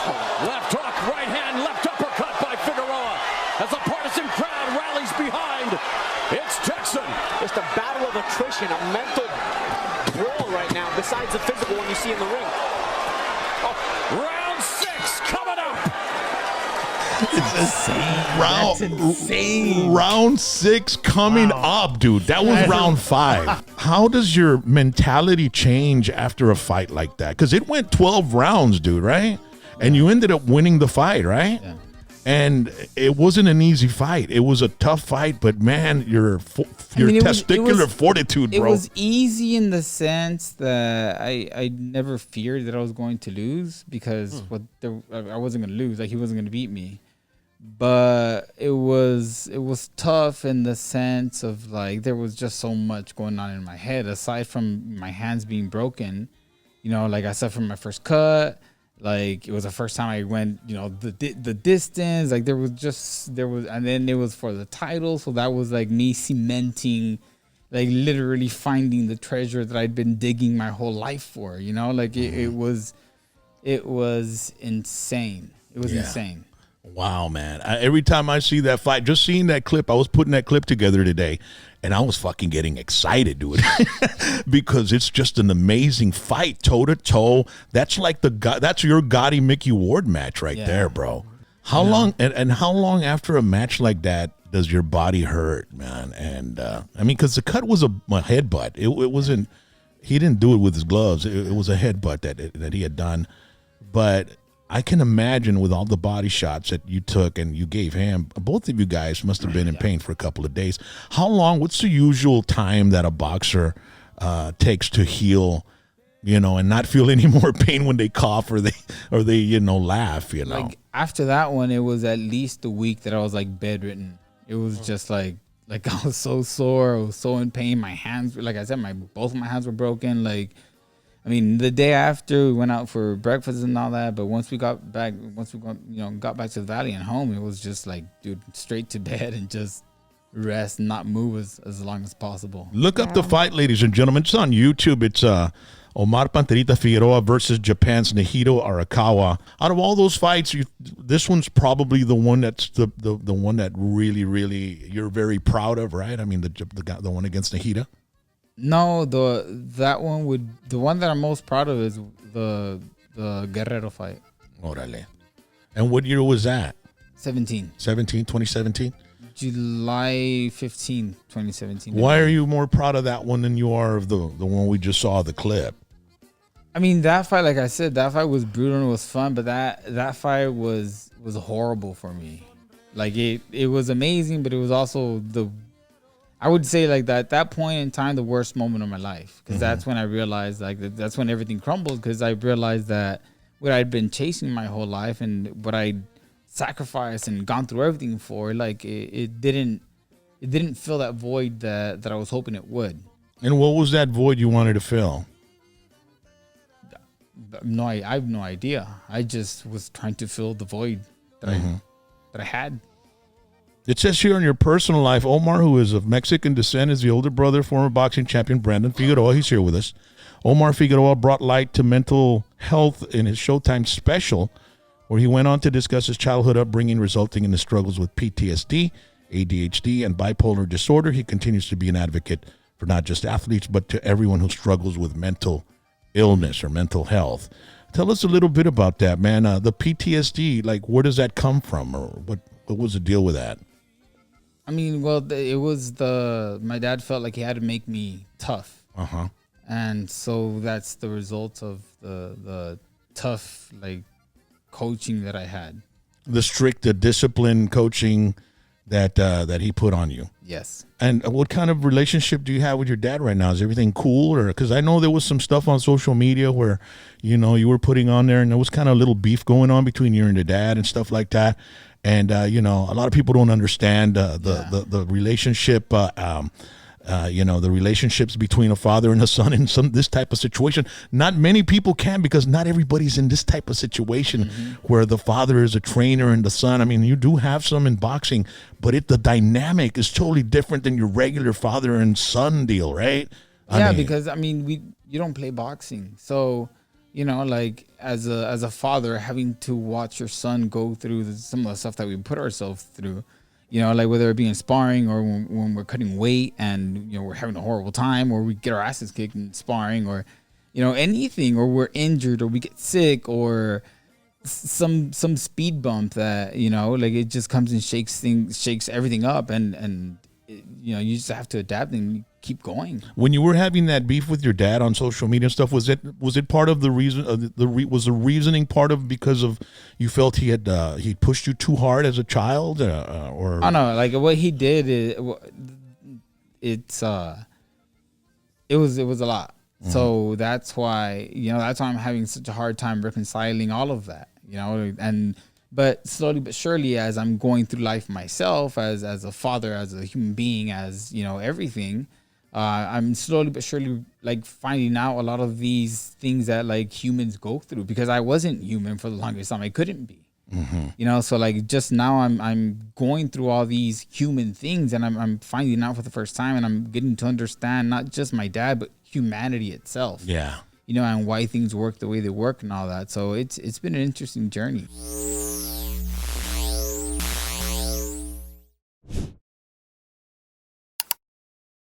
Left hook, right hand, left uppercut by Figueroa. As the partisan crowd rallies behind, it's Texan. It's the battle of attrition, a mental brawl right now, besides the physical one you see in the ring. Round 6 coming up. It's insane. That's insane. Round 6 coming up, dude. That was round 5. How does your mentality change after a fight like that? Because it went 12 rounds, dude, right? And you ended up winning the fight, right? Yeah. And it wasn't an easy fight. It was a tough fight, but man, your testicular fortitude, bro. It was easy in the sense that I never feared that I was going to lose because I wasn't going to lose. Like, he wasn't going to beat me. But it was tough in the sense of, like, there was just so much going on in my head aside from my hands being broken. You know, like I said, from my first cut. Like, it was the first time I went, you know, the distance. Like, and then it was for the title. So that was like me cementing, like, literally finding the treasure that I'd been digging my whole life for, you know? Like, it was insane. It was insane. Wow, man. Every time I see that fight, just seeing that clip, I was putting that clip together today, and I was fucking getting excited, dude, because it's just an amazing fight, toe-to-toe. That's like that's your Gotti Mickey Ward match right there, bro. How long, and how long after a match like that does your body hurt, man? And, I mean, because the cut was a headbutt. It wasn't, he didn't do it with his gloves. It was a headbutt that he had done. But I can imagine with all the body shots that you took and you gave him, both of you guys must have been in pain for a couple of days. How long, what's the usual time that a boxer takes to heal, you know, and not feel any more pain when they cough or they you know, laugh, you know? Like, after that one, it was at least a week that I was, like, bedridden. It was just like I was so sore. I was so in pain. My hands, like I said, both of my hands were broken. Like, I mean, the day after we went out for breakfast and all that, but once we got back to the valley and home, it was just like, dude, straight to bed and just rest, not move as long as possible. Look up the fight, ladies and gentlemen. It's on YouTube. It's Omar Panterita Figueroa versus Japan's Nihito Arakawa. Out of all those fights, this one's probably the one that's the one that really, really you're very proud of, right? I mean, the one against Nihito. No, the one that I'm most proud of is the Guerrero fight. Orale. And what year was that? 2017. July 15, 2017. Why are you more proud of that one than you are of the one we just saw the clip? I mean, that fight, like I said, that fight was brutal and it was fun, but that fight was horrible for me. Like, it was amazing, but it was also I would say, like, that at that point in time, the worst moment of my life, because that's when I realized, like, that's when everything crumbled, because I realized that what I'd been chasing my whole life and what I'd sacrificed and gone through everything for, like, it didn't fill that void that I was hoping it would. And what was that void you wanted to fill? No, I have no idea. I just was trying to fill the void that I had. It says here in your personal life, Omar, who is of Mexican descent, is the older brother of former boxing champion Brandon Figueroa. He's here with us. Omar Figueroa brought light to mental health in his Showtime special, where he went on to discuss his childhood upbringing resulting in the struggles with PTSD, ADHD, and bipolar disorder. He continues to be an advocate for not just athletes, but to everyone who struggles with mental illness or mental health. Tell us a little bit about that, man. The PTSD, like, where does that come from, or what was the deal with that? I mean, well, it was my dad felt like he had to make me tough. And so that's the result of the tough, like, coaching that I had. The strict, disciplined coaching that he put on you. Yes. And what kind of relationship do you have with your dad right now? Is everything cool? Or because I know there was some stuff on social media where, you know, you were putting on there and there was kind of a little beef going on between you and your dad and stuff like that. And, you know, a lot of people don't understand the relationship, you know, the relationships between a father and a son in this type of situation. Not many people can, because not everybody's in this type of situation where the father is a trainer and the son. I mean, you do have some in boxing, but the dynamic is totally different than your regular father and son deal, right? Yeah, because, I mean, you don't play boxing. So you know, like as a father, having to watch your son go through some of the stuff that we put ourselves through, you know, like whether it be in sparring or when we're cutting weight and, you know, we're having a horrible time, or we get our asses kicked in sparring, or, you know, anything, or we're injured or we get sick, or some speed bump that, you know, like it just comes and shakes everything up, and you know, you just have to adapt and keep going. When you were having that beef with your dad on social media and stuff, was it part of the reason? Was the reasoning part of because of you felt he pushed you too hard as a child, or? I don't know, like what he did it was a lot. So that's why, you know, that's why I'm having such a hard time reconciling all of that, you know, but slowly but surely, as I'm going through life myself, as a father, as a human being, as, you know, everything, I'm slowly but surely like finding out a lot of these things that like humans go through, because I wasn't human for the longest time. I couldn't be. You know, so like just now I'm going through all these human things, and I'm finding out for the first time, and I'm getting to understand not just my dad, but humanity itself. Yeah. You know, and why things work the way they work and all that. So it's been an interesting journey.